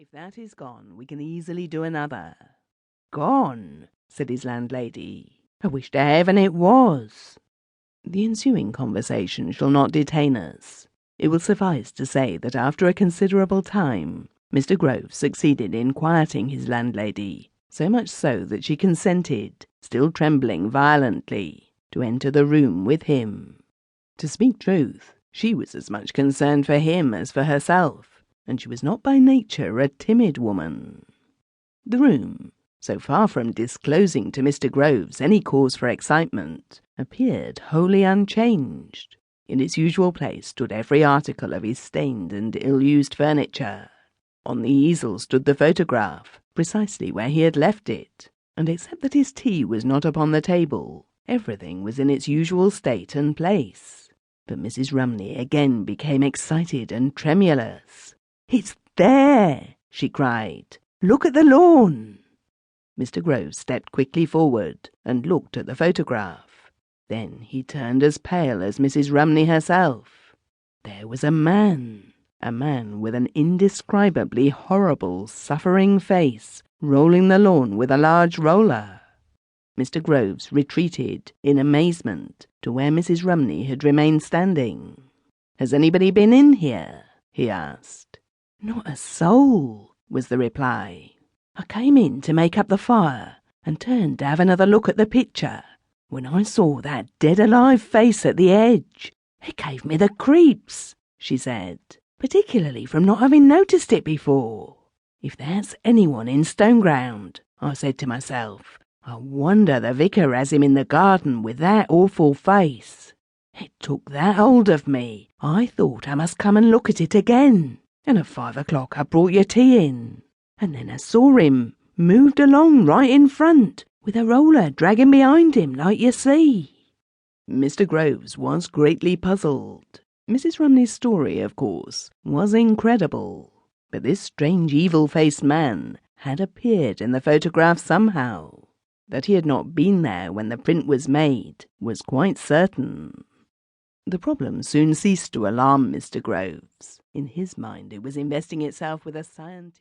If that is gone, we can easily do another." "Gone?" said his landlady. "I wish to heaven it was." The ensuing conversation shall not detain us. It will suffice to say that after a considerable time, Mr. Grove succeeded in quieting his landlady, so much so that she consented, still trembling violently, to enter the room with him. To speak truth, she was as much concerned for him as for herself, and she was not by nature a timid woman. The room, so far from disclosing to Mr. Groves any cause for excitement, appeared wholly unchanged. In its usual place stood every article of his stained and ill-used furniture. On the easel stood the photograph, precisely where he had left it, and except that his tea was not upon the table, everything was in its usual state and place. But Mrs. Rumney again became excited and tremulous. "It's there!" she cried. "Look at the lawn!" Mr. Grove stepped quickly forward and looked at the photograph. Then he turned as pale as Mrs. Rumney herself. There was a man with an indescribably horrible, suffering face, rolling the lawn with a large roller. Mr. Groves retreated in amazement to where Mrs. Rumney had remained standing. "Has anybody been in here?" he asked. "Not a soul," was the reply. "I came in to make up the fire and turned to have another look at the picture, when I saw that dead-alive face at the edge. It gave me the creeps," she said, "particularly from not having noticed it before. If that's anyone in Stoneground, I said to myself, I wonder the vicar has him in the garden with that awful face. It took that hold of me, I thought I must come and look at it again, and at 5 o'clock I brought your tea in, and then I saw him moved along right in front, with a roller dragging behind him like you see." Mr. Groves was greatly puzzled. Mrs. Rumney's story, of course, was incredible, but this strange evil-faced man had appeared in the photograph somehow. That he had not been there when the print was made was quite certain. The problem soon ceased to alarm Mr. Groves. In his mind it was investing itself with a scientific